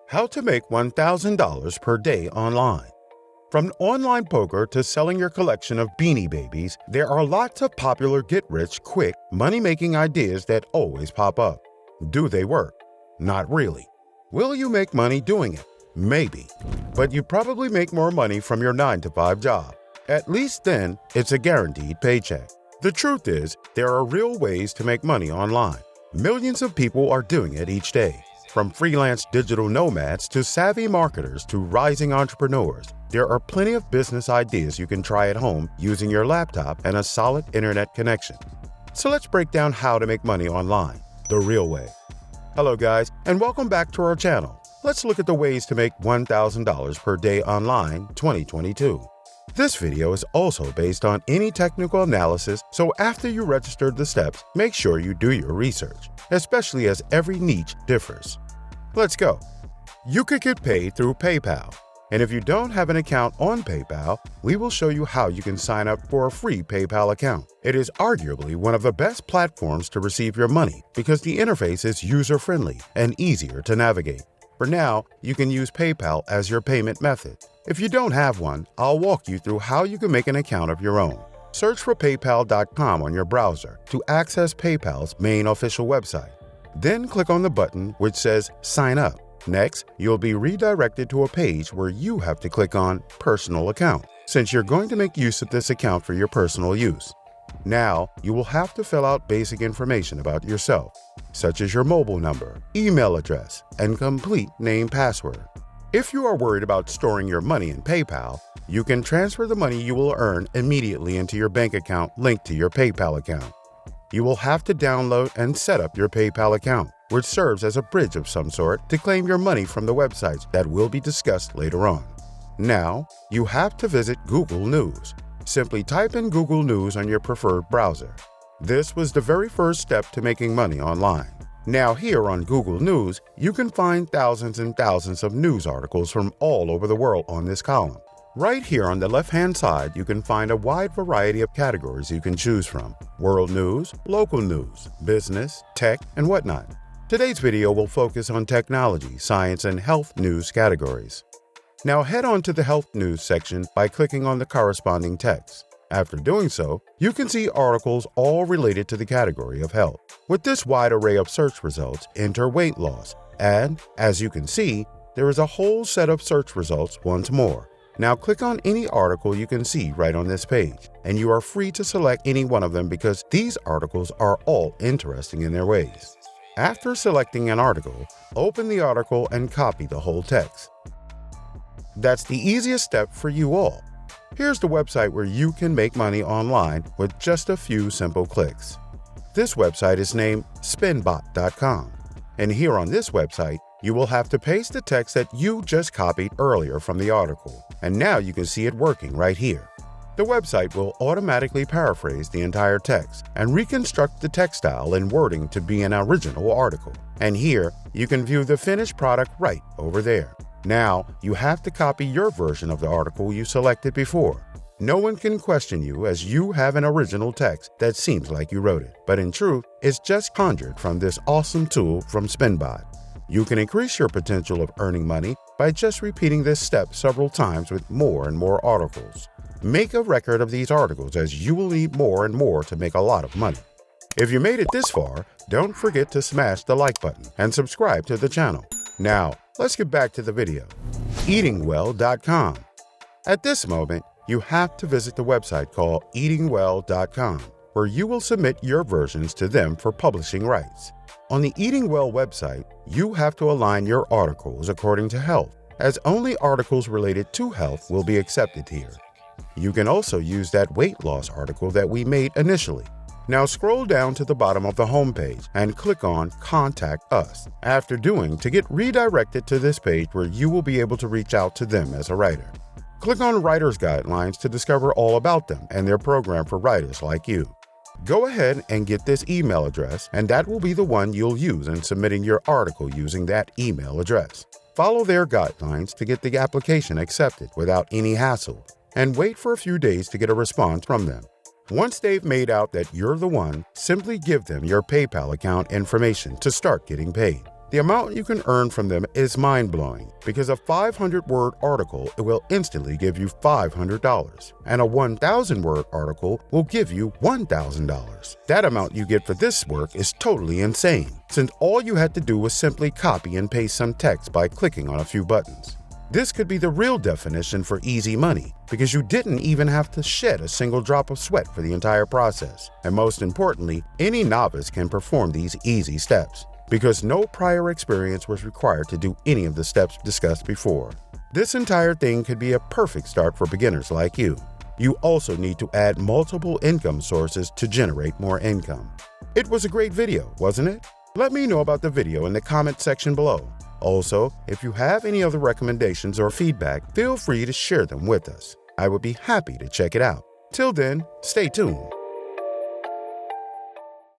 How to make $1,000 per day online. From online poker to selling your collection of Beanie Babies, there are lots of popular get-rich-quick, money-making ideas that always pop up. Do they work? Not really. Will you make money doing it? Maybe. But you probably make more money from your 9-to-5 job. At least then, it's a guaranteed paycheck. The truth is, there are real ways to make money online. Millions of people are doing it each day. From freelance digital nomads to savvy marketers to rising entrepreneurs, there are plenty of business ideas you can try at home using your laptop and a solid internet connection. So let's break down how to make money online, the real way. Hello guys, and welcome back to our channel. Let's look at the ways to make $1,000 per day online 2022. This video is also based on any technical analysis, so after you registered the steps, make sure you do your research, especially as every niche differs. Let's go. You could get paid through PayPal, and if you don't have an account on PayPal, we will show you how you can sign up for a free PayPal account. It is arguably one of the best platforms to receive your money because the interface is user-friendly and easier to navigate. For now, you can use PayPal as your payment method. If you don't have one, I'll walk you through how you can make an account of your own. Search for paypal.com on your browser to access PayPal's main official website. Then click on the button which says Sign Up. Next, you'll be redirected to a page where you have to click on Personal Account, since you're going to make use of this account for your personal use. Now, you will have to fill out basic information about yourself, such as your mobile number, email address, and complete name password. If you are worried about storing your money in PayPal, you can transfer the money you will earn immediately into your bank account linked to your PayPal account. You will have to download and set up your PayPal account, which serves as a bridge of some sort to claim your money from the websites that will be discussed later on. Now, you have to visit Google News. Simply type in Google News on your preferred browser. This was the very first step to making money online. Now here on Google News, you can find thousands and thousands of news articles from all over the world on this column. Right here on the left-hand side, you can find a wide variety of categories you can choose from: world news, local news, business, tech, and whatnot. Today's video will focus on technology, science, and health news categories. Now head on to the health news section by clicking on the corresponding text. After doing so, you can see articles all related to the category of health. With this wide array of search results, enter weight loss, and, as you can see, there is a whole set of search results once more. Now click on any article you can see right on this page, and you are free to select any one of them because these articles are all interesting in their ways. After selecting an article, open the article and copy the whole text. That's the easiest step for you all. Here's the website where you can make money online with just a few simple clicks. This website is named spinbot.com, and here on this website, you will have to paste the text that you just copied earlier from the article, and now you can see it working right here. The website will automatically paraphrase the entire text and reconstruct the text style and wording to be an original article. And here, you can view the finished product right over there. Now, you have to copy your version of the article you selected before. No one can question you as you have an original text that seems like you wrote it, but in truth, it's just conjured from this awesome tool from Spinbot. You can increase your potential of earning money by just repeating this step several times with more and more articles. Make a record of these articles as you will need more and more to make a lot of money. If you made it this far, don't forget to smash the like button and subscribe to the channel. Now, let's get back to the video. Eatingwell.com. At this moment, you have to visit the website called eatingwell.com, where you will submit your versions to them for publishing rights. On the Eating Well website, you have to align your articles according to health, as only articles related to health will be accepted here. You can also use that weight loss article that we made initially. Now scroll down to the bottom of the homepage and click on Contact Us. After doing, to get redirected to this page where you will be able to reach out to them as a writer. Click on Writer's Guidelines to discover all about them and their program for writers like you. Go ahead and get this email address, and that will be the one you'll use in submitting your article using that email address. Follow their guidelines to get the application accepted without any hassle, and wait for a few days to get a response from them. Once they've made out that you're the one, simply give them your PayPal account information to start getting paid. The amount you can earn from them is mind-blowing because a 500-word article will instantly give you $500, and a 1,000-word article will give you $1,000. That amount you get for this work is totally insane, since all you had to do was simply copy and paste some text by clicking on a few buttons. This could be the real definition for easy money because you didn't even have to shed a single drop of sweat for the entire process. And most importantly, any novice can perform these easy steps because no prior experience was required to do any of the steps discussed before. This entire thing could be a perfect start for beginners like you. You also need to add multiple income sources to generate more income. It was a great video, wasn't it? Let me know about the video in the comment section below. Also, if you have any other recommendations or feedback, feel free to share them with us. I would be happy to check it out. Till then, stay tuned.